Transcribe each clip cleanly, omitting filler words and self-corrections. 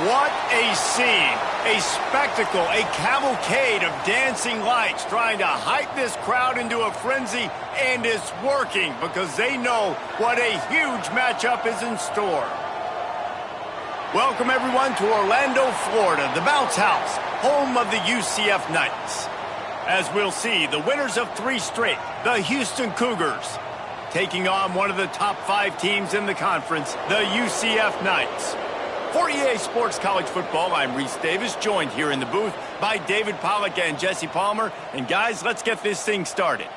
What a scene, a spectacle, a cavalcade of dancing lights trying to hype this crowd into a frenzy, and it's working because they know what a huge matchup is in store. Welcome everyone to Orlando, Florida, the Bounce House, home of the UCF Knights. As we'll see, the winners of 3 straight, the Houston Cougars, taking on one of the top 5 teams in the conference, the UCF Knights. For EA Sports College Football, I'm Reese Davis, joined here in the booth by David Pollack and Jesse Palmer. And guys, let's get this thing started.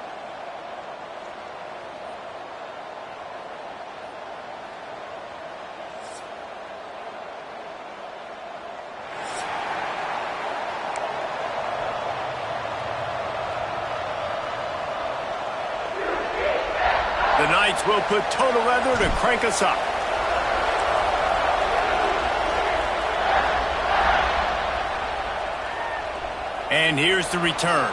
The Knights will put total leather to crank us up. And here's the return.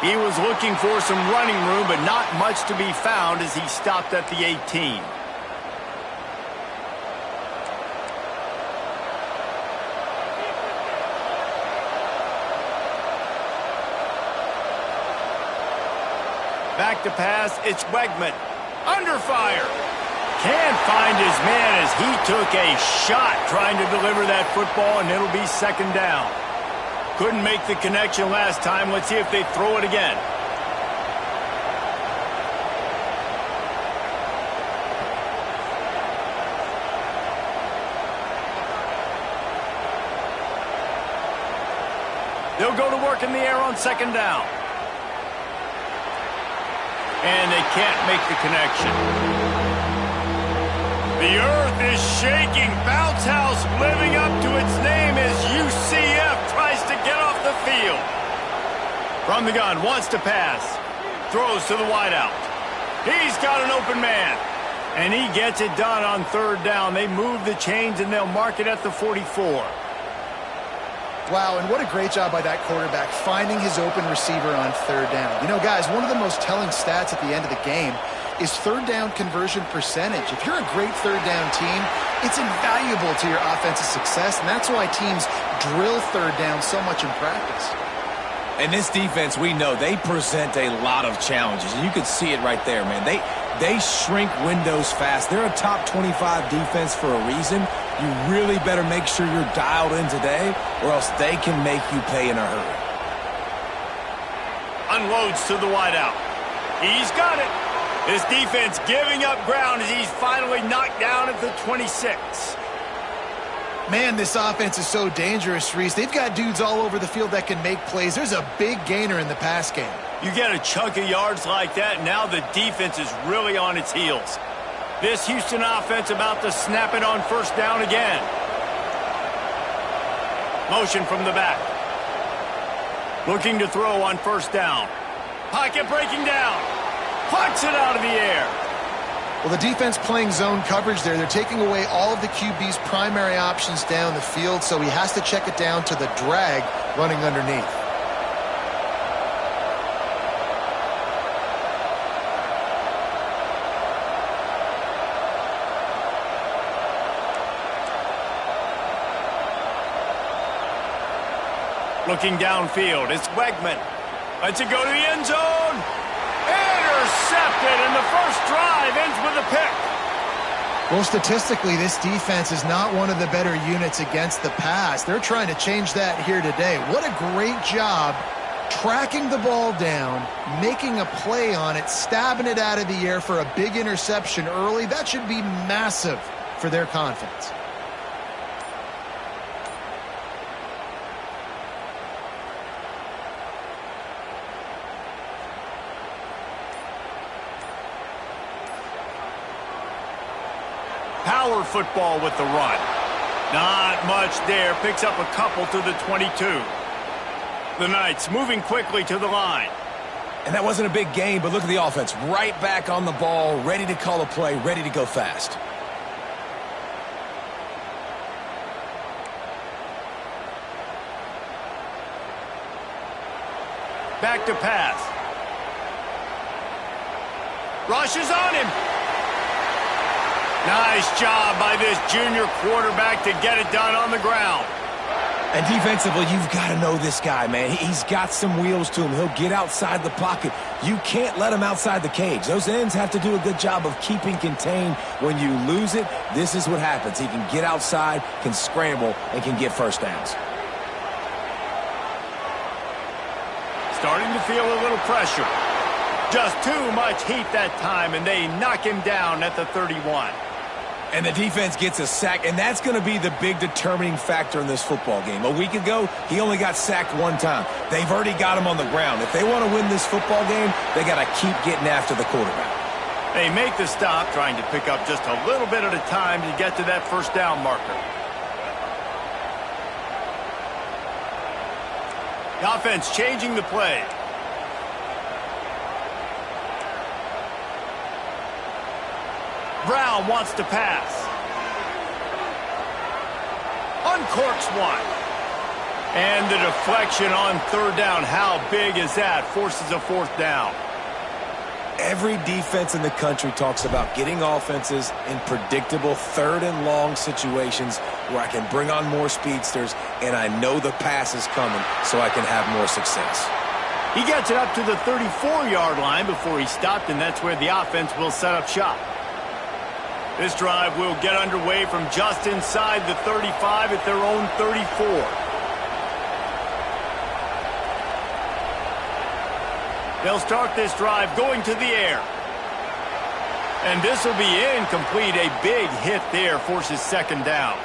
He was looking for some running room, but not much to be found as he stopped at the 18. Back to pass, it's Wegman. Under fire. Can't find his man as he took a shot trying to deliver that football, and it'll be second down. Couldn't make the connection last time. Let's see if they throw it again. They'll go to work in the air on second down. And they can't make the connection. The earth is shaking. Bounce House living up to its name as UCF tries to get off the field. From the gun, wants to pass. Throws to the wideout. He's got an open man. And he gets it done on third down. They move the chains and they'll mark it at the 44. Wow, and what a great job by that quarterback finding his open receiver on third down. You know, guys, one of the most telling stats at the end of the game is third down conversion percentage. If you're a great third down team, it's invaluable to your offensive success, and that's why teams drill third down so much in practice. And this defense, we know, they present a lot of challenges, and you can see it right there, man. They shrink windows fast. They're a top 25 defense for a reason. You really better make sure you're dialed in today, or else they can make you pay in a hurry. Unloads to the wideout. He's got it. This defense giving up ground as he's finally knocked down at the 26. Man, this offense is so dangerous, Reese. They've got dudes all over the field that can make plays. There's a big gainer in the pass game. You get a chunk of yards like that, now the defense is really on its heels. This Houston offense about to snap it on first down again. Motion from the back. Looking to throw on first down. Pocket breaking down. Plucks it out of the air. Well, the defense playing zone coverage there. They're taking away all of the QB's primary options down the field, so he has to check it down to the drag running underneath. Looking downfield, it's Wegman. Lets it go to the end zone. Intercepted, and the first drive ends with a pick. Well, statistically, this defense is not one of the better units against the pass. They're trying to change that here today. What a great job tracking the ball down, making a play on it, stabbing it out of the air for a big interception early. That should be massive for their confidence. Power football with the run. Not much there. Picks up a couple to the 22. The Knights moving quickly to the line. And that wasn't a big gain, but look at the offense. Right back on the ball, ready to call a play, ready to go fast. Back to pass. Rushes on him. Nice job by this junior quarterback to get it done on the ground. And defensively, you've got to know this guy, man. He's got some wheels to him. He'll get outside the pocket. You can't let him outside the cage. Those ends have to do a good job of keeping contained. When you lose it, this is what happens. He can get outside, can scramble, and can get first downs. Starting to feel a little pressure. Just too much heat that time, and they knock him down at the 31. And the defense gets a sack, and that's going to be the big determining factor in this football game. A week ago, he only got sacked one time. They've already got him on the ground. If they want to win this football game, they got to keep getting after the quarterback. They make the stop, trying to pick up just a little bit at a time to get to that first down marker. The offense changing the play. Brown wants to pass. Uncorks one. And the deflection on third down. How big is that? Forces a fourth down. Every defense in the country talks about getting offenses in predictable third and long situations where I can bring on more speedsters and I know the pass is coming so I can have more success. He gets it up to the 34-yard line before he stopped, and that's where the offense will set up shop. This drive will get underway from just inside the 35 at their own 34. They'll start this drive going to the air. And this will be incomplete. A big hit there forces second down.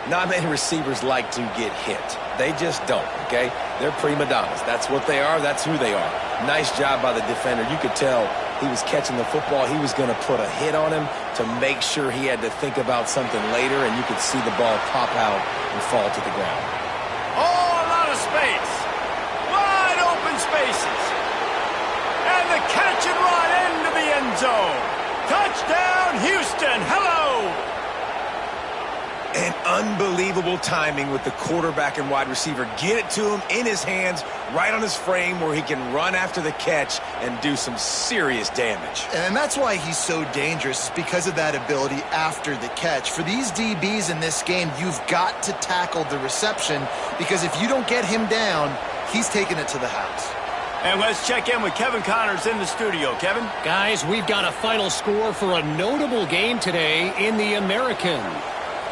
Not many receivers like to get hit. They just don't, okay? They're prima donnas. That's what they are. That's who they are. Nice job by the defender. You could tell he was catching the football. He was going to put a hit on him to make sure he had to think about something later, and you could see the ball pop out and fall to the ground. Oh, a lot of space. Wide open spaces. And the catch and run into the end zone. Touchdown, Houston. Hello. And unbelievable timing with the quarterback and wide receiver. Get it to him in his hands, right on his frame where he can run after the catch and do some serious damage. And that's why he's so dangerous, because of that ability after the catch. For these DBs in this game, you've got to tackle the reception, because if you don't get him down, he's taking it to the house. And let's check in with Kevin Connors in the studio. Kevin? Guys, we've got a final score for a notable game today in the American.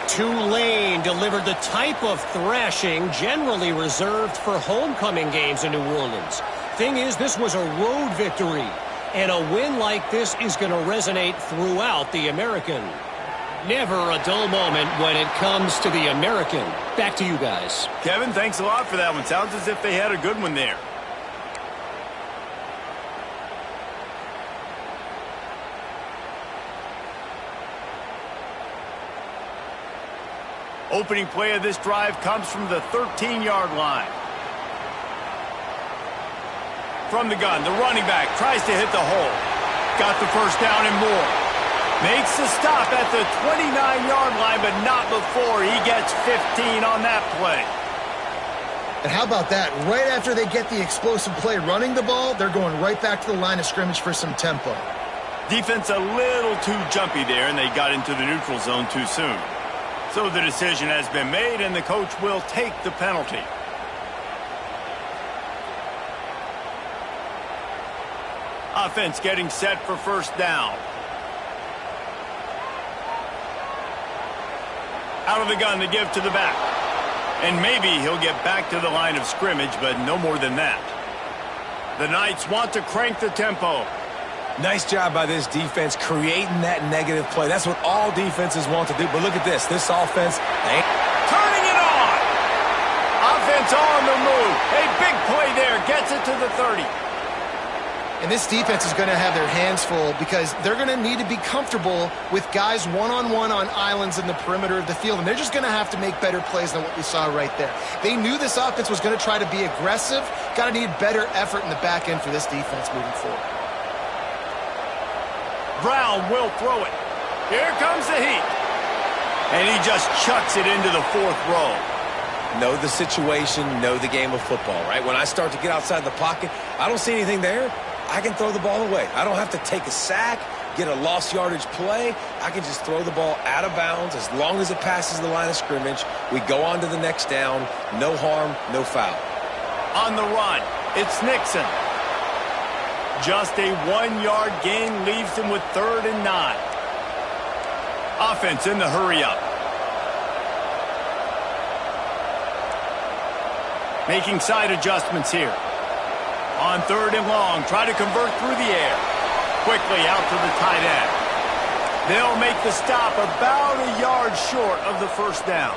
Tulane delivered the type of thrashing generally reserved for homecoming games in New Orleans. Thing is, this was a road victory, and a win like this is going to resonate throughout the American. Never a dull moment when it comes to the American. Back to you guys. Kevin, thanks a lot for that one. Sounds as if they had a good one there. Opening play of this drive comes from the 13-yard line. From the gun, the running back tries to hit the hole. Got the first down and more. Makes the stop at the 29-yard line, but not before he gets 15 on that play. And how about that? Right after they get the explosive play running the ball, they're going right back to the line of scrimmage for some tempo. Defense a little too jumpy there, and they got into the neutral zone too soon. So the decision has been made, and the coach will take the penalty. Offense getting set for first down. Out of the gun to give to the back. And maybe he'll get back to the line of scrimmage, but no more than that. The Knights want to crank the tempo. Nice job by this defense creating that negative play. That's what all defenses want to do. But look at this. This offense, turning it on. Offense on the move. A big play there. Gets it to the 30. And this defense is going to have their hands full, because they're going to need to be comfortable with guys one-on-one on islands in the perimeter of the field. And they're just going to have to make better plays than what we saw right there. They knew this offense was going to try to be aggressive. Got to need better effort in the back end for this defense moving forward. Brown will throw it. Here comes the heat. And he just chucks it into the fourth row. know the situation, know the game of football, right? When I start to get outside the pocket, I don't see anything there, I can throw the ball away. I don't have to take a sack. get a lost yardage play, I can just throw the ball out of bounds as long as it passes the line of scrimmage. We go on to the next down. No harm, no foul. On the run, it's Nixon. Just a 1-yard gain leaves him with 3rd and 9. Offense in the hurry-up. Making side adjustments here. On 3rd and long, try to convert through the air. Quickly out to the tight end. They'll make the stop about a yard short of the first down.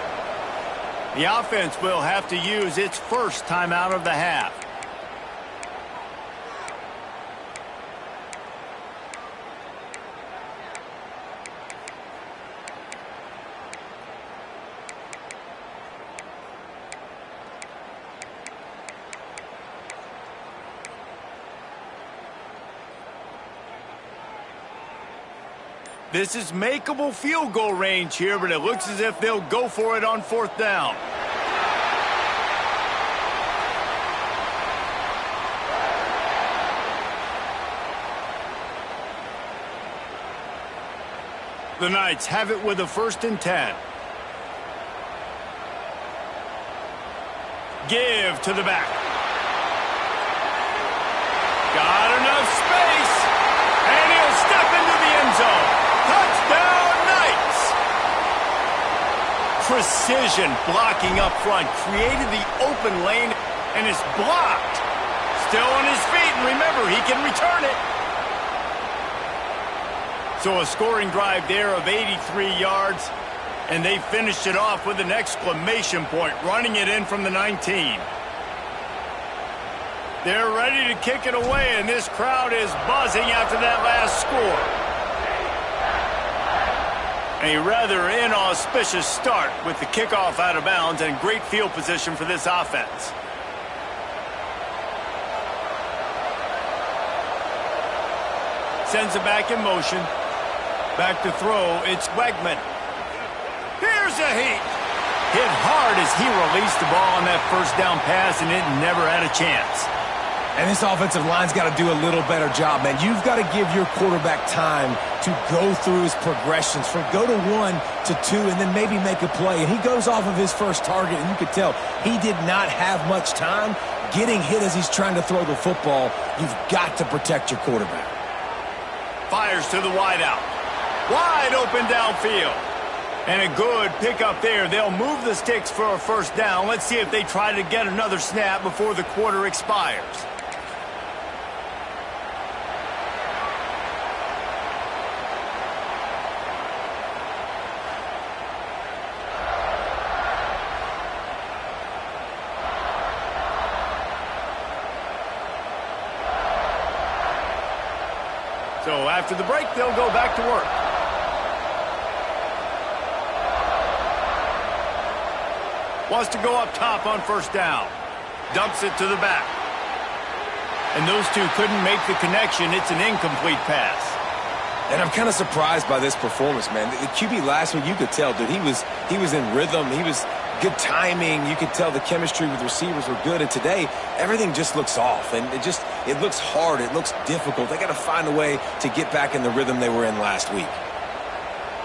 The offense will have to use its first timeout of the half. This is makeable field goal range here, but it looks as if they'll go for it on 4th down. The Knights have it with a 1st and 10. Give to the back. Got enough space, and he'll step into the end zone. Touchdown, Knights! Precision blocking up front created the open lane, and is blocked. Still on his feet, and remember, he can return it. So a scoring drive there of 83 yards, and they finished it off with an exclamation point, running it in from the 19. They're ready to kick it away, and this crowd is buzzing after that last score. A rather inauspicious start with the kickoff out of bounds and great field position for this offense. Sends it back in motion. Back to throw, it's Wegman. Here's a heat. Hit hard as he released the ball on that first down pass, and it never had a chance. And this offensive line's got to do a little better job, man. You've got to give your quarterback time to go through his progressions from go to 1 to 2 and then maybe make a play. And he goes off of his first target, and you could tell he did not have much time getting hit as he's trying to throw the football. You've got to protect your quarterback. Fires to the wideout. Wide open downfield. And a good pickup there. They'll move the sticks for a 1st down. Let's see if they try to get another snap before the quarter expires. So after the break, they'll go back to work. Wants to go up top on 1st down. Dumps it to the back. And those two couldn't make the connection. It's an incomplete pass. And I'm kind of surprised by this performance, man. The QB last week, you could tell, dude, he was in rhythm. He was good timing. You could tell the chemistry with receivers were good. And today, everything just looks off. And it looks hard. It looks difficult. They got to find a way to get back in the rhythm they were in last week.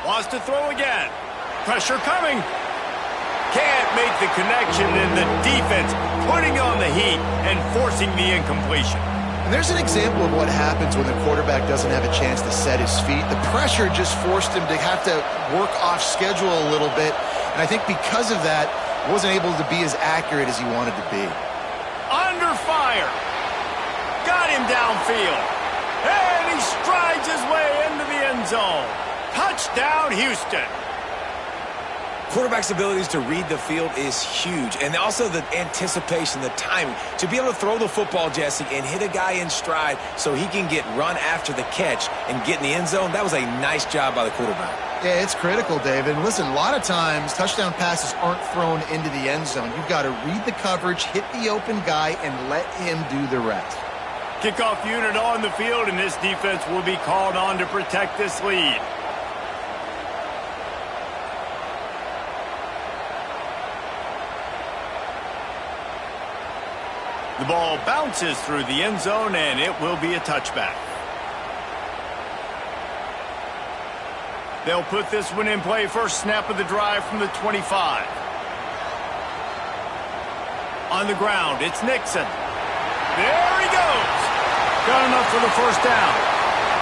Wants to throw again. Pressure coming. Can't make the connection, and the defense putting on the heat and forcing the incompletion. And there's an example of what happens when the quarterback doesn't have a chance to set his feet. The pressure just forced him to have to work off schedule a little bit. And I think because of that, wasn't able to be as accurate as he wanted to be. Under fire. Got him downfield. And he strides his way into the end zone. Touchdown, Houston. Quarterback's abilities to read the field is huge. And also the anticipation, the timing. To be able to throw the football, Jesse, and hit a guy in stride so he can get run after the catch and get in the end zone, that was a nice job by the quarterback. Yeah, it's critical, David. And listen, a lot of times touchdown passes aren't thrown into the end zone. You've got to read the coverage, hit the open guy, and let him do the rest. Kickoff unit on the field, and this defense will be called on to protect this lead. The ball bounces through the end zone, and it will be a touchback. They'll put this one in play first snap of the drive from the 25. On the ground, it's Nixon. There he goes. Got enough for the first down.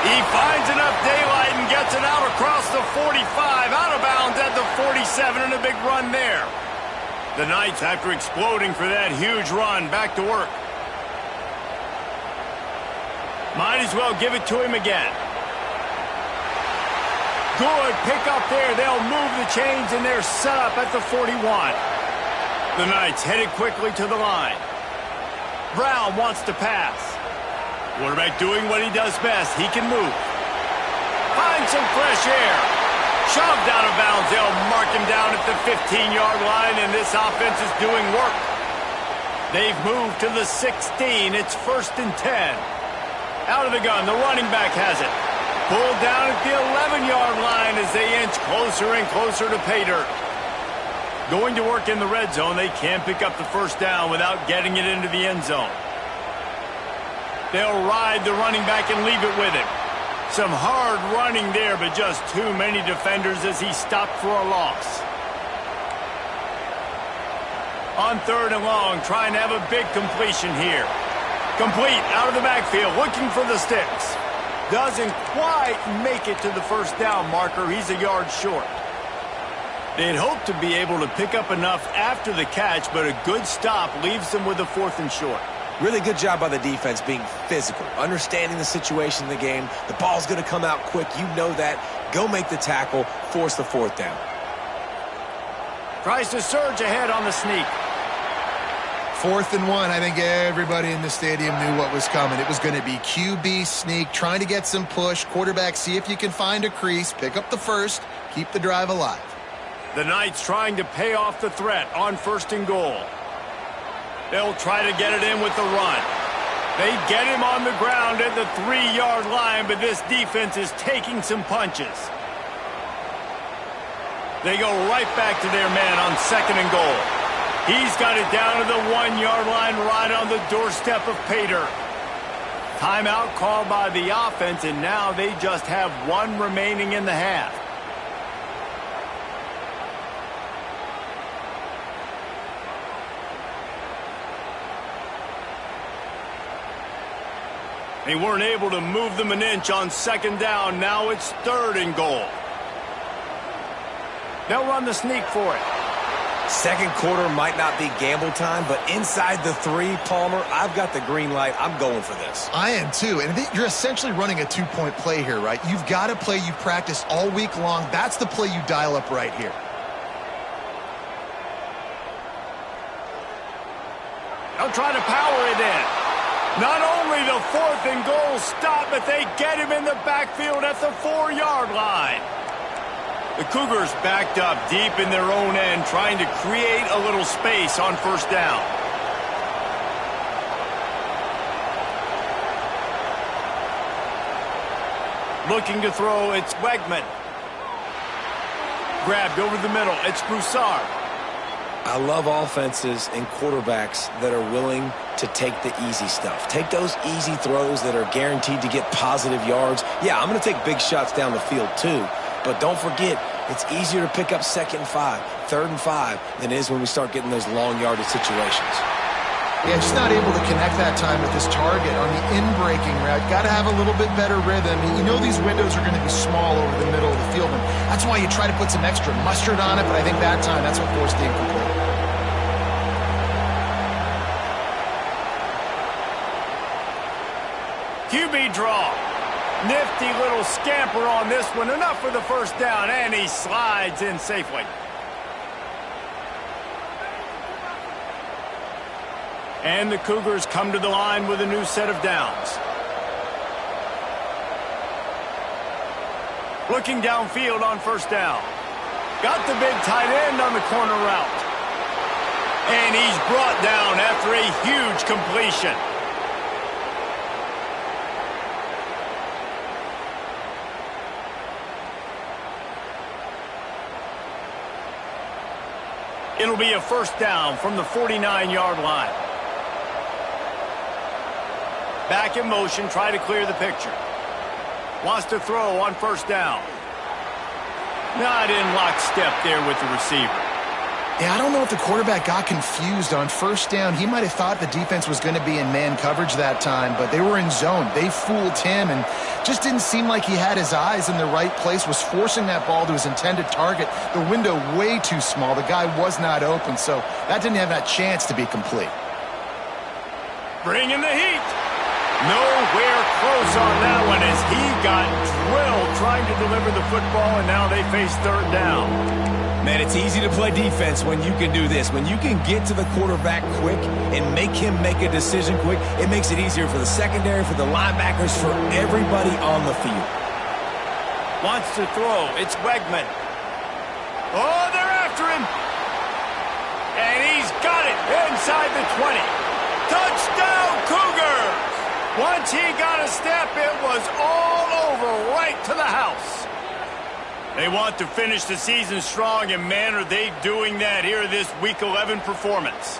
He finds enough daylight and gets it out across the 45, out of bounds at the 47, and a big run there. The Knights, after exploding for that huge run, back to work. Might as well give it to him again. Good pick up there. They'll move the chains, and they're set up at the 41. The Knights headed quickly to the line. Brown wants to pass. Quarterback doing what he does best. He can move. Find some fresh air. Shoved out of bounds. They'll mark him down at the 15-yard line, and this offense is doing work. They've moved to the 16. It's 1st and 10. Out of the gun. The running back has it. Pulled down at the 11-yard line as they inch closer and closer to pay dirt. Going to work in the red zone. They can't pick up the first down without getting it into the end zone. They'll ride the running back and leave it with him. Some hard running there, but just too many defenders as he stopped for a loss. On 3rd and long, trying to have a big completion here. Complete out of the backfield, looking for the sticks. Doesn't quite make it to the first down marker. He's a yard short. They'd hoped to be able to pick up enough after the catch, but a good stop leaves them with a 4th and short. Really good job by the defense being physical, understanding the situation in the game. The ball's going to come out quick. You know that. Go make the tackle, force the 4th down. Tries to surge ahead on the sneak. 4th and 1. I think everybody in the stadium knew what was coming. It was going to be QB sneak, trying to get some push. Quarterback, see if you can find a crease. Pick up the first. Keep the drive alive. The Knights trying to pay off the threat on 1st and goal. They'll try to get it in with the run. They get him on the ground at the 3-yard line, but this defense is taking some punches. They go right back to their man on 2nd and goal. He's got it down to the 1-yard line right on the doorstep of pay dirt. Timeout called by the offense, and now they just have 1 remaining in the half. They weren't able to move them an inch on 2nd down. Now it's 3rd and goal. They'll run the sneak for it. Second quarter might not be gamble time, but inside the 3, Palmer, I've got the green light. I'm going for this. I am too. And you're essentially running a 2-point play here, right? You've got to play you've practiced all week long. That's the play you dial up right here. They'll try to power it in. Not only the 4th and goal stop, but they get him in the backfield at the 4-yard line. The Cougars backed up deep in their own end, trying to create a little space on 1st down. Looking to throw, it's Wegman. Grabbed over the middle, it's Broussard. I love offenses and quarterbacks that are willing to take the easy stuff. Take those easy throws that are guaranteed to get positive yards. Yeah, I'm going to take big shots down the field too. But don't forget, it's easier to pick up 2nd and 5, 3rd and 5 than it is when we start getting those long yardage situations. Yeah, just not able to connect that time with his target on the in-breaking route. Got to have a little bit better rhythm. You know these windows are going to be small over the middle of the field, and that's why you try to put some extra mustard on it, but I think that time that's what forced the incomplete. QB draw. Nifty little scamper on this one. Enough for the first down, and he slides in safely. And the Cougars come to the line with a new set of downs. Looking downfield on 1st down. Got the big tight end on the corner route. And he's brought down after a huge completion. It'll be a 1st down from the 49-yard line. Back in motion, try to clear the picture. Wants to throw on 1st down. Not in lockstep there with the receiver. Yeah, I don't know if the quarterback got confused on first down. He might have thought the defense was going to be in man coverage that time, but they were in zone. They fooled him and just didn't seem like he had his eyes in the right place, was forcing that ball to his intended target. The window way too small. The guy was not open, so that didn't have that chance to be complete. Bring in the heat. Nowhere close on that one as he got drilled trying to deliver the football, and now they face third down. Man, it's easy to play defense when you can do this. When you can get to the quarterback quick and make him make a decision quick, it makes it easier for the secondary, for the linebackers, for everybody on the field. Wants to throw. It's Wegman. Oh, they're after him. And he's got it inside the 20. Touchdown, Cougars! Once he got a step, it was all over right to the house. They want to finish the season strong, and man, are they doing that here this Week 11 performance.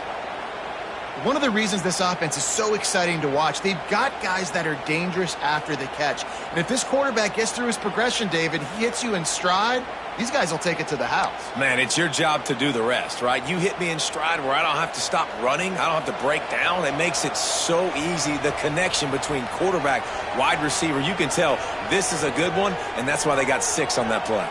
One of the reasons this offense is so exciting to watch, they've got guys that are dangerous after the catch. And if this quarterback gets through his progression, David, he hits you in stride, these guys will take it to the house. Man, it's your job to do the rest, right? You hit me in stride where I don't have to stop running. I don't have to break down. It makes it so easy, the connection between quarterback, wide receiver. You can tell this is a good one, and that's why they got 6 on that play.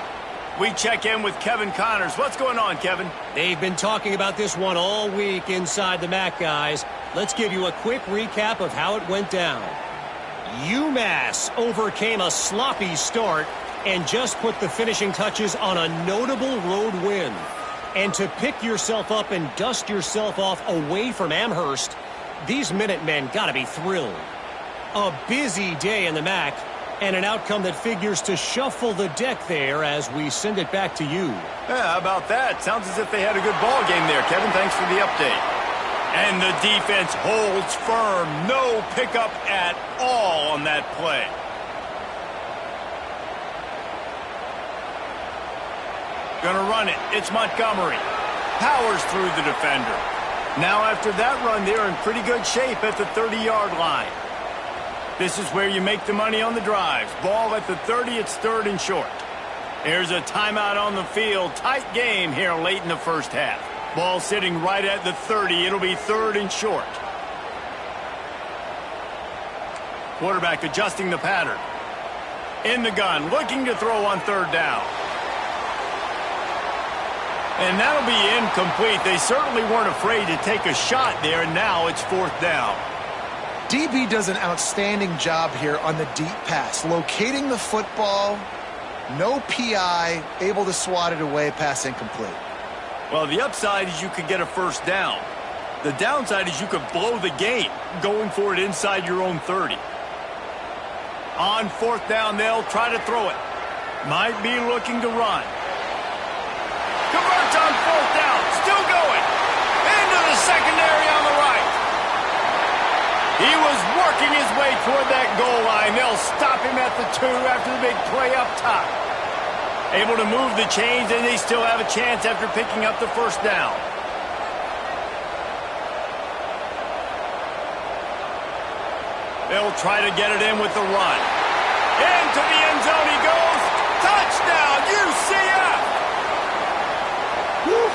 We check in with Kevin Connors. What's going on, Kevin? They've been talking about this one all week inside the MAC, guys. Let's give you a quick recap of how it went down. UMass overcame a sloppy start and just put the finishing touches on a notable road win. And to pick yourself up and dust yourself off away from Amherst, these Minutemen got to be thrilled. A busy day in the MAC, and an outcome that figures to shuffle the deck there as we send it back to you. Yeah, how about that? Sounds as if they had a good ball game there, Kevin. Thanks for the update. And the defense holds firm. No pickup at all on that play. Gonna run it. It's Montgomery. Powers through the defender. Now after that run, they're in pretty good shape at the 30-yard line. This is where you make the money on the drives. Ball at the 30, it's third and short. There's a timeout on the field. Tight game here late in the first half. Ball sitting right at the 30. It'll be third and short. Quarterback adjusting the pattern. In the gun, looking to throw on third down. And that'll be incomplete. They certainly weren't afraid to take a shot there, and now it's fourth down. DB does an outstanding job here on the deep pass, locating the football, no PI, able to swat it away, pass incomplete. Well, the upside is you could get a first down. The downside is you could blow the game going for it inside your own 30. On fourth down, they'll try to throw it. Might be looking to run. Converts on fourth down, still going. Into the secondary on the right. He was working his way toward that goal line. They'll stop him at the 2 after the big play up top. Able to move the chains, and they still have a chance after picking up the first down. They'll try to get it in with the run. Into the end zone he goes. Touchdown, UCF!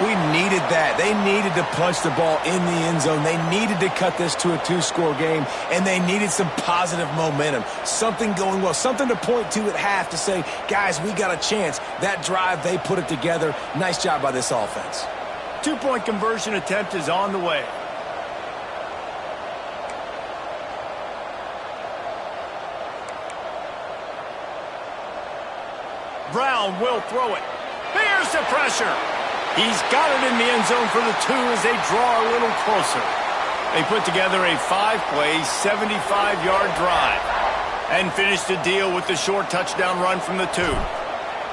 We needed that. They needed to punch the ball in the end zone. They needed to cut this to a 2-score game, and they needed some positive momentum. Something going well, something to point to at half to say, guys, we got a chance. That drive, they put it together. Nice job by this offense. 2-point conversion attempt is on the way. Brown will throw it. Here's the pressure. He's got it in the end zone for the 2 as they draw a little closer. They put together a 5-play, 75-yard drive and finish the deal with the short touchdown run from the 2.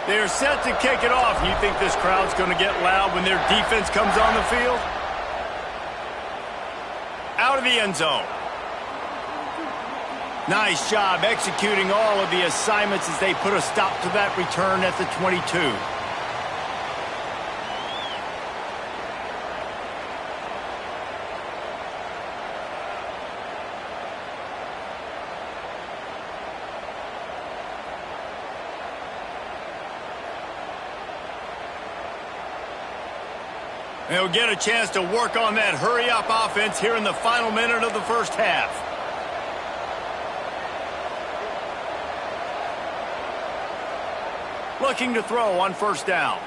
They're set to kick it off. You think this crowd's going to get loud when their defense comes on the field? Out of the end zone. Nice job executing all of the assignments as they put a stop to that return at the 22. They'll get a chance to work on that hurry-up offense here in the final minute of the first half. Looking to throw on first down.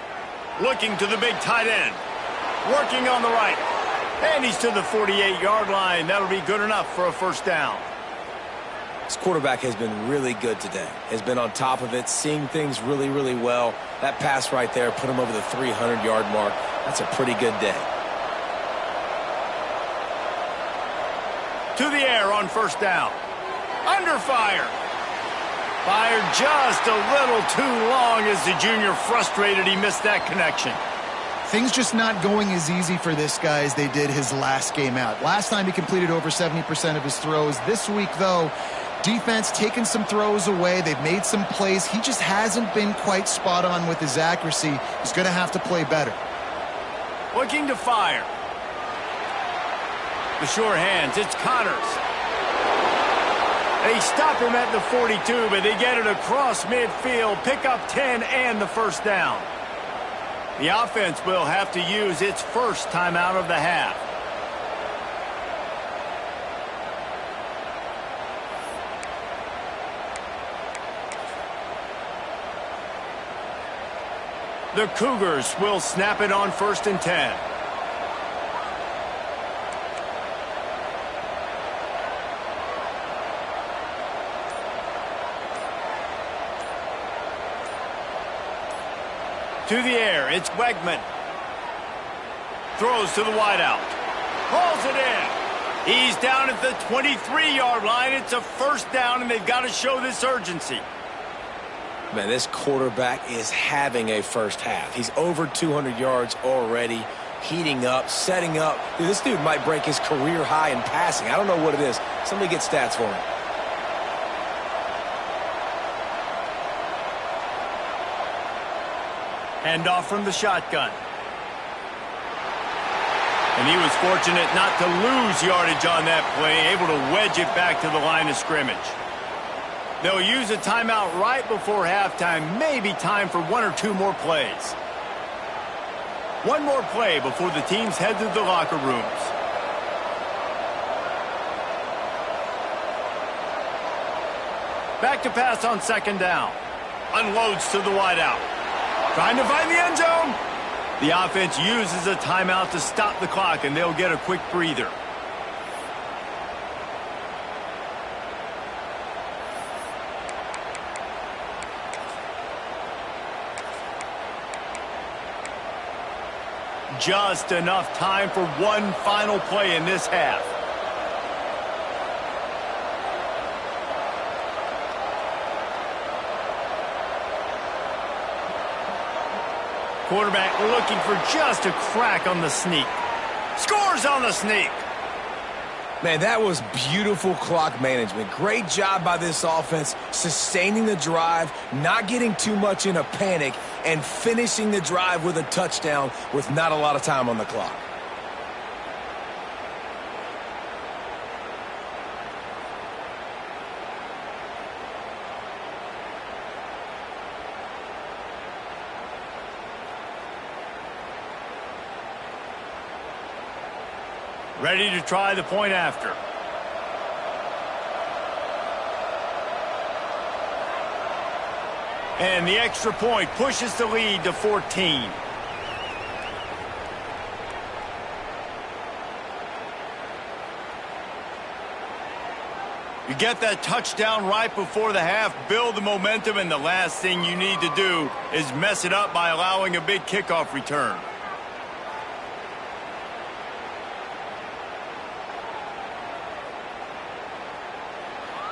Looking to the big tight end. Working on the right. And he's to the 48-yard line. That'll be good enough for a first down. This quarterback has been really good today. Has been on top of it, seeing things really, really well. That pass right there put him over the 300-yard mark. That's a pretty good day. To the air on first down. Under fire. Fired just a little too long as the junior frustrated he missed that connection. Things just not going as easy for this guy as they did his last game out. Last time he completed over 70% of his throws. This week, though, defense taking some throws away. They've made some plays. He just hasn't been quite spot on with his accuracy. He's going to have to play better. Looking to fire. The sure hands, it's Connors. They stop him at the 42, but they get it across midfield, pick up 10 and the first down. The offense will have to use its first timeout of the half. The Cougars will snap it on 1st and 10. To the air, it's Wegman. Throws to the wideout. Hauls it in. He's down at the 23-yard line. It's a first down, and they've got to show this urgency. Man, this quarterback is having a first half. He's over 200 yards already, heating up, setting up. Dude, this dude might break his career high in passing. I don't know what it is. Somebody get stats for him. Handoff from the shotgun. And he was fortunate not to lose yardage on that play, able to wedge it back to the line of scrimmage. They'll use a timeout right before halftime, maybe time for 1 or 2 more plays. One more play before the teams head to the locker rooms. Back to pass on 2nd down. Unloads to the wideout. Trying to find the end zone. The offense uses a timeout to stop the clock, and they'll get a quick breather. Just enough time for one final play in this half. Quarterback looking for just a crack on the sneak. Scores on the sneak. Man, that was beautiful clock management. Great job by this offense, sustaining the drive, not getting too much in a panic, and finishing the drive with a touchdown with not a lot of time on the clock. Ready to try the point after. And the extra point pushes the lead to 14. You get that touchdown right before the half, build the momentum, and the last thing you need to do is mess it up by allowing a big kickoff return.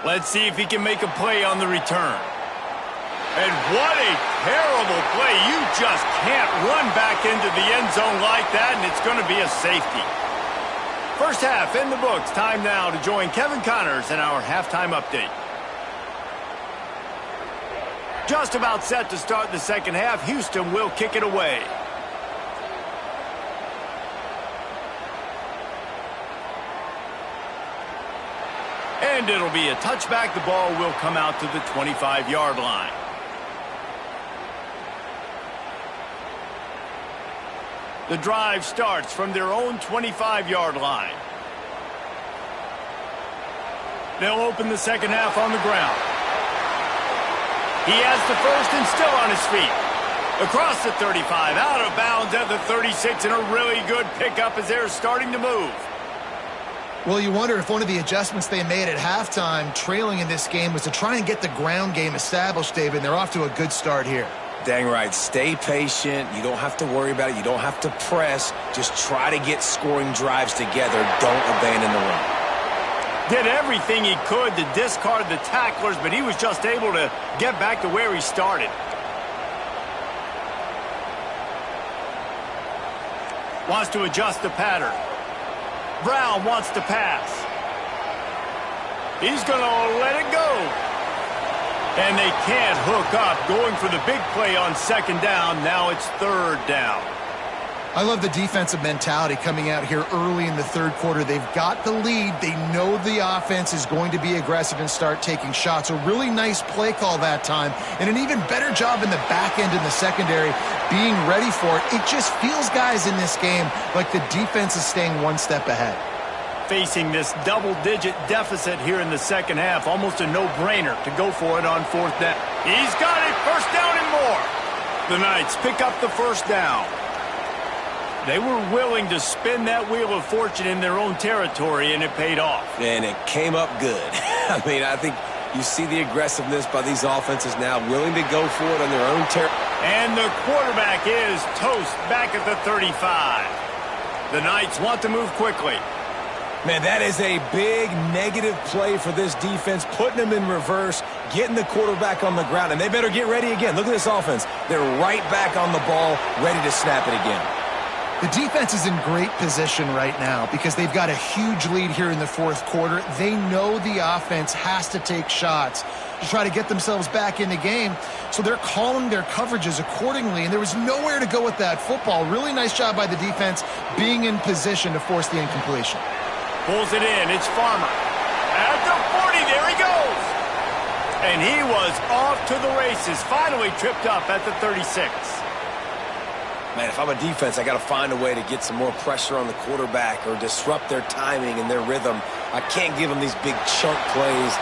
Let's see if he can make a play on the return. And what a terrible play. You just can't run back into the end zone like that, and it's going to be a safety. First half in the books. Time now to join Kevin Connors in our halftime update. Just about set to start the second half. Houston will kick it away. And it'll be a touchback. The ball will come out to the 25-yard line. The drive starts from their own 25-yard line. They'll open the second half on the ground. He has the first and still on his feet. Across the 35, out of bounds at the 36, and a really good pickup as they're starting to move. Well, you wonder if one of the adjustments they made at halftime, trailing in this game, was to try and get the ground game established, David, and they're off to a good start here. Dang right. Stay patient. You don't have to worry about it. You don't have to press. Just try to get scoring drives together. Don't abandon the run. Did everything he could to discard the tacklers, but he was just able to get back to where he started. Wants to adjust the pattern. Brown wants to pass. He's going to let it go. And they can't hook up, going for the big play on second down. Now it's third down. I love the defensive mentality coming out here early in the third quarter. They've got the lead. They know the offense is going to be aggressive and start taking shots. A really nice play call that time, and an even better job in the back end in the secondary being ready for it. It just feels, guys, in this game like the defense is staying one step ahead. Facing this double-digit deficit here in the second half, almost a no-brainer to go for it on fourth down. He's got it, first down and more. The Knights pick up the first down. They were willing to spin that wheel of fortune in their own territory, and it paid off. And it came up good. I mean, I think you see the aggressiveness by these offenses now, willing to go for it on their own territory. And the quarterback is toast back at the 35. The Knights want to move quickly. Man, that is a big negative play for this defense, putting them in reverse, getting the quarterback on the ground, and they better get ready again. Look at this offense. They're right back on the ball, ready to snap it again. The defense is in great position right now because they've got a huge lead here in the fourth quarter. They know the offense has to take shots to try to get themselves back in the game, so they're calling their coverages accordingly, and there was nowhere to go with that football. Really nice job by the defense being in position to force the incompletion. Pulls it in. It's Farmer. At the 40, there he goes. And he was off to the races. Finally tripped up at the 36. Man, if I'm a defense, I got to find a way to get some more pressure on the quarterback or disrupt their timing and their rhythm. I can't give them these big chunk plays.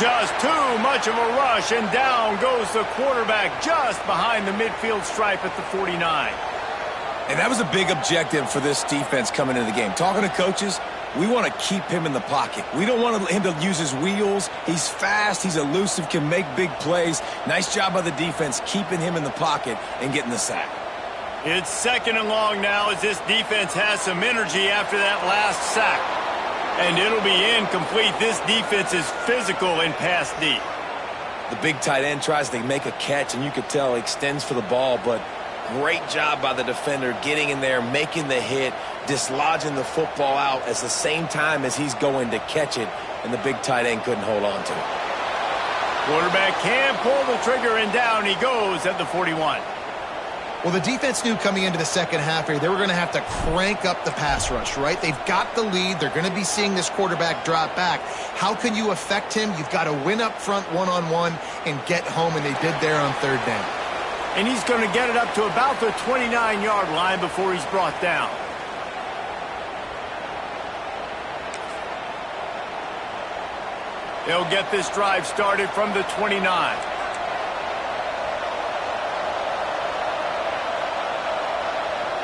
Just too much of a rush, and down goes the quarterback just behind the midfield stripe at the 49. And that was a big objective for this defense coming into the game. Talking to coaches, we want to keep him in the pocket. We don't want him to use his wheels. He's fast, he's elusive, can make big plays. Nice job by the defense keeping him in the pocket and getting the sack. It's second and long now as this defense has some energy after that last sack. And it'll be incomplete. This defense is physical and pass deep. The big tight end tries to make a catch, and you could tell he extends for the ball, but great job by the defender getting in there, making the hit, dislodging the football out at the same time as he's going to catch it, and the big tight end couldn't hold on to it. Quarterback can pull the trigger, and down he goes at the 41. Well, the defense knew coming into the second half here they were going to have to crank up the pass rush, right? They've got the lead. They're going to be seeing this quarterback drop back. How can you affect him? You've got to win up front one-on-one and get home, and they did there on third down. And he's going to get it up to about the 29-yard line before he's brought down. They'll get this drive started from the 29.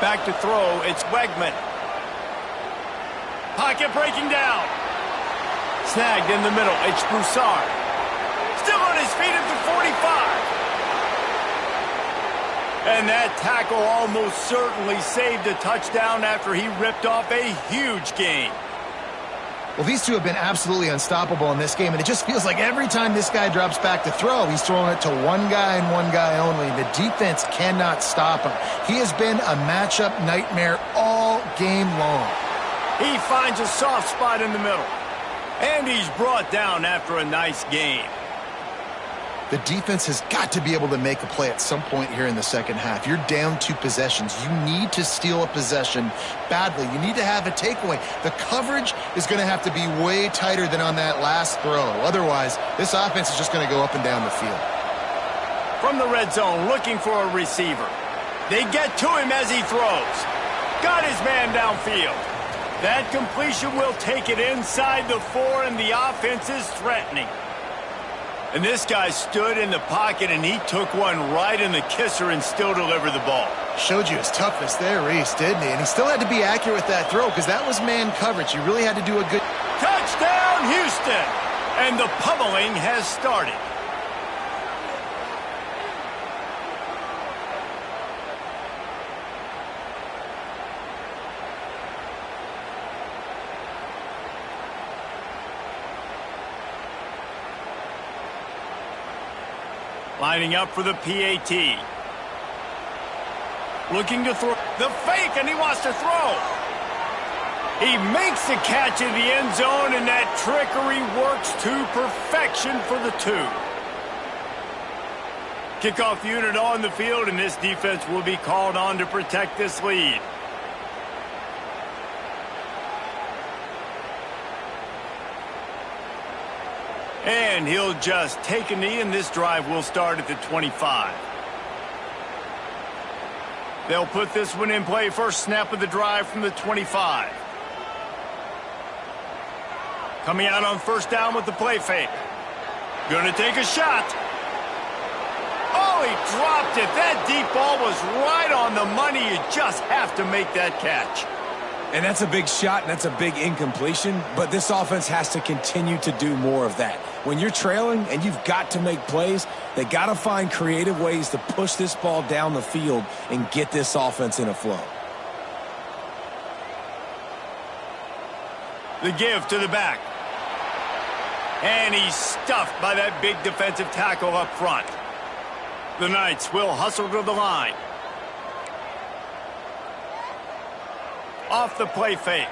Back to throw, it's Wegman. Pocket breaking down. Snagged in the middle, it's Broussard. Still on his feet at the 45. And that tackle almost certainly saved a touchdown after he ripped off a huge gain. Well, these two have been absolutely unstoppable in this game, and it just feels like every time this guy drops back to throw, he's throwing it to one guy and one guy only. The defense cannot stop him. He has been a matchup nightmare all game long. He finds a soft spot in the middle, and he's brought down after a nice gain. The defense has got to be able to make a play at some point here in the second half. You're down 2 possessions. You need to steal a possession badly. You need to have a takeaway. The coverage is going to have to be way tighter than on that last throw. Otherwise, this offense is just going to go up and down the field. From the red zone, looking for a receiver. They get to him as he throws. Got his man downfield. That completion will take it inside the 4, and the offense is threatening. And this guy stood in the pocket, and he took one right in the kisser and still delivered the ball. Showed you his toughness there, Reese, didn't he? And he still had to be accurate with that throw because that was man coverage. He really had to do a good... Touchdown, Houston! And the pummeling has started. Lining up for the PAT. Looking to throw. The fake, and he wants to throw. He makes the catch in the end zone, and that trickery works to perfection for the 2. Kickoff unit on the field, and this defense will be called on to protect this lead. And he'll just take a knee, and this drive will start at the 25. They'll put this one in play. First snap of the drive from the 25. Coming out on first down with the play fake. Gonna take a shot. Oh, he dropped it. That deep ball was right on the money. You just have to make that catch. And that's a big shot, and that's a big incompletion, but this offense has to continue to do more of that. When you're trailing and you've got to make plays, they got to find creative ways to push this ball down the field and get this offense in a flow. The give to the back. And he's stuffed by that big defensive tackle up front. The Knights will hustle to the line. Off the play fake.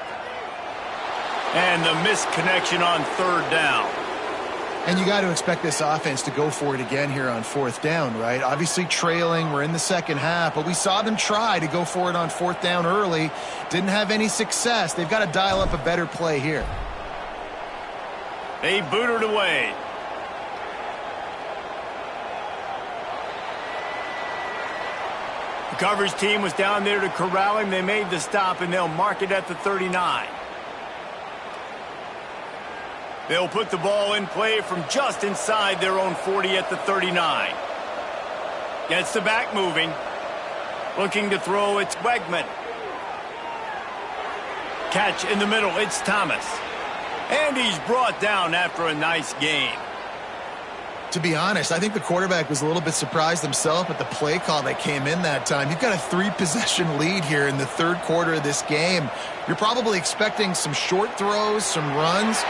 And the missed connection on third down. And you got to expect this offense to go for it again here on fourth down, right? Obviously trailing, we're in the second half, but we saw them try to go for it on fourth down early. Didn't have any success. They've got to dial up a better play here. They boot it away. The coverage team was down there to corral him. They made the stop, and they'll mark it at the 39. They'll put the ball in play from just inside their own 40 at the 39. Gets the back moving. Looking to throw, it's Wegman. Catch in the middle, it's Thomas. And he's brought down after a nice gain. To be honest, I think the quarterback was a little bit surprised himself at the play call that came in that time. You've got a 3-possession lead here in the third quarter of this game. You're probably expecting some short throws, some runs.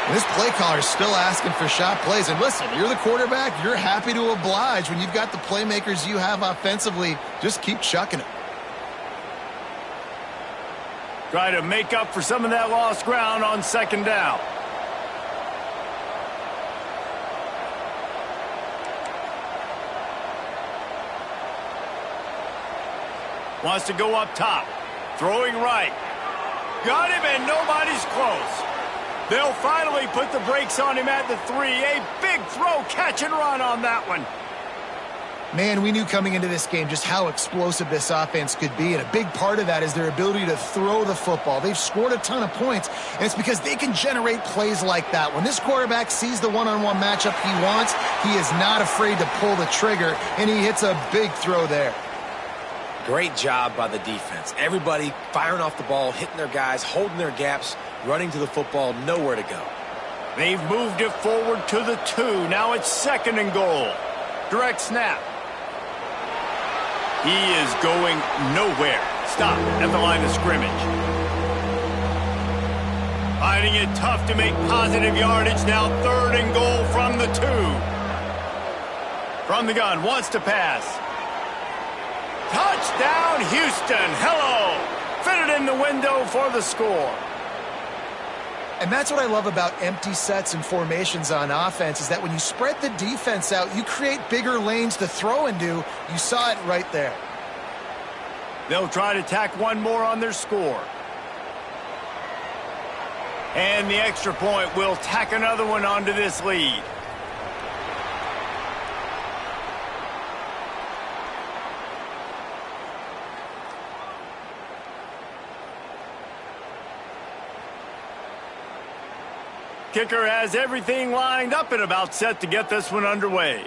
And this play caller is still asking for shot plays. And listen, you're the quarterback. You're happy to oblige when you've got the playmakers you have offensively. Just keep chucking it. Try to make up for some of that lost ground on second down. Wants to go up top. Throwing right. Got him, and nobody's close. They'll finally put the brakes on him at the 3. A big throw, catch and run on that one. Man, we knew coming into this game just how explosive this offense could be, and a big part of that is their ability to throw the football. They've scored a ton of points, and it's because they can generate plays like that. When this quarterback sees the one-on-one matchup he wants, he is not afraid to pull the trigger, and he hits a big throw there. Great job by the defense. Everybody firing off the ball, hitting their guys, holding their gaps, running to the football, nowhere to go. They've moved it forward to the 2. Now it's second and goal. Direct snap. He is going nowhere. Stop at the line of scrimmage. Finding it tough to make positive yardage. Now third and goal from the 2. From the gun, wants to pass. Touchdown, Houston. Hello. Fitted in the window for the score. And that's what I love about empty sets and formations on offense, is that when you spread the defense out, you create bigger lanes to throw into. You saw it right there. They'll try to tack one more on their score. And the extra point will tack another one onto this lead. Kicker has everything lined up and about set to get this one underway.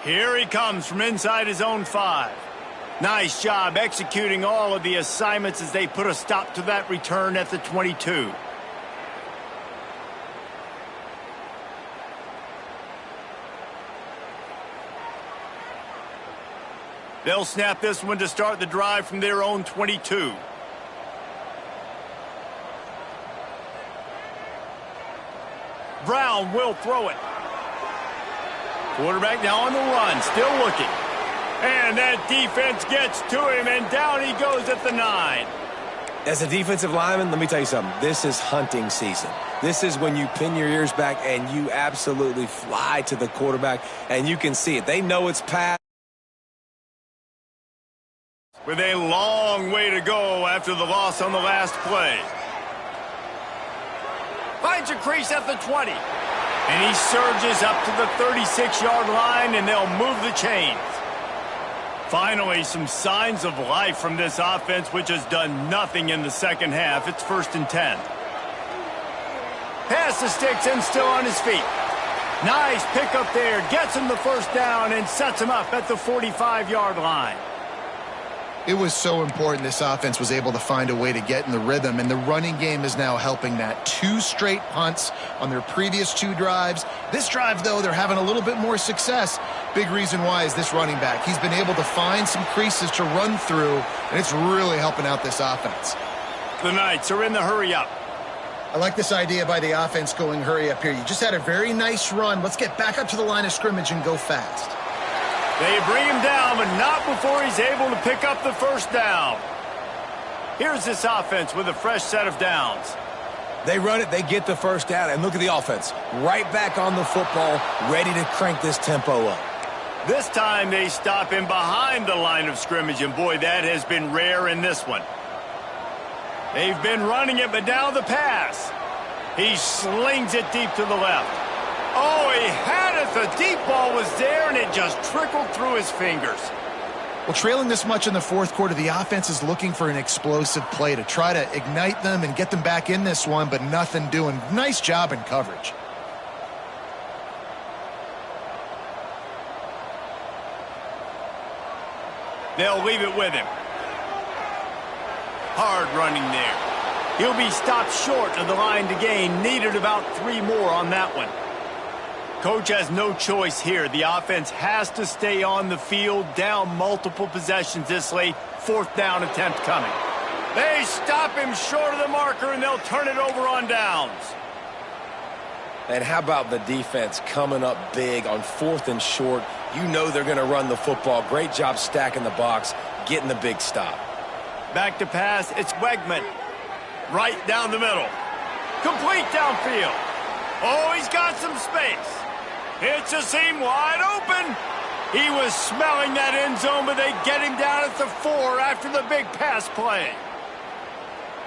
Here he comes from inside his own 5. Nice job executing all of the assignments as they put a stop to that return at the 22. They'll snap this one to start the drive from their own 22. Brown will throw it. Quarterback now on the run, still looking. And that defense gets to him, and down he goes at the 9. As a defensive lineman, let me tell you something. This is hunting season. This is when you pin your ears back and you absolutely fly to the quarterback, and you can see it. They know it's past. With a long way to go after the loss on the last play. Finds a crease at the 20. And he surges up to the 36-yard line, and they'll move the chains. Finally, some signs of life from this offense, which has done nothing in the second half. It's 1st and 10. Pass the sticks and still on his feet. Nice pickup there. Gets him the first down and sets him up at the 45-yard line. It was so important this offense was able to find a way to get in the rhythm, and the running game is now helping that. 2 straight punts on their previous 2 drives. This drive, though, they're having a little bit more success. Big reason why is this running back. He's been able to find some creases to run through, and it's really helping out this offense. The Knights are in the hurry-up. I like this idea by the offense going hurry-up here. You just had a very nice run. Let's get back up to the line of scrimmage and go fast. They bring him down, but not before he's able to pick up the first down. Here's this offense with a fresh set of downs. They run it, they get the first down, and look at the offense. Right back on the football, ready to crank this tempo up. This time they stop him behind the line of scrimmage, and boy, that has been rare in this one. They've been running it, but now the pass. He slings it deep to the left. Oh, he had it. The deep ball was there, and it just trickled through his fingers. Well, trailing this much in the fourth quarter, the offense is looking for an explosive play to try to ignite them and get them back in this one, but nothing doing. Nice job in coverage. They'll leave it with him. Hard running there. He'll be stopped short of the line to gain. Needed about 3 more on that one. Coach has no choice here. The offense has to stay on the field, down multiple possessions this late. 4th down attempt coming. They stop him short of the marker, and they'll turn it over on downs. And how about the defense coming up big on 4th and short? You know they're going to run the football. Great job stacking the box, getting the big stop. Back to pass, it's Wegman. Right down the middle. Complete downfield. Oh, he's got some space. It's a seam wide open. He was smelling that end zone, but they get him down at the 4 after the big pass play.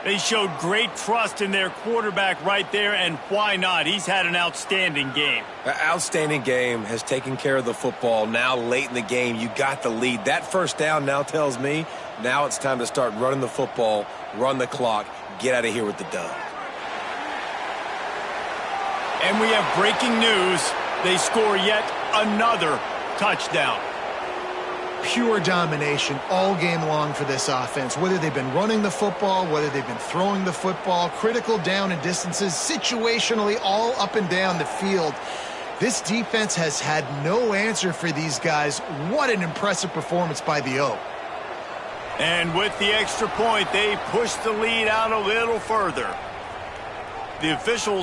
They showed great trust in their quarterback right there, and why not? He's had an outstanding game. An outstanding game, has taken care of the football. Now late in the game, you got the lead. That first down now tells me now it's time to start running the football, run the clock, get out of here with the dub. And we have breaking news. They score yet another touchdown. Pure domination all game long for this offense. Whether they've been running the football, whether they've been throwing the football, critical down and distances, situationally all up and down the field. This defense has had no answer for these guys. What an impressive performance by the O. And with the extra point, they push the lead out a little further. The officials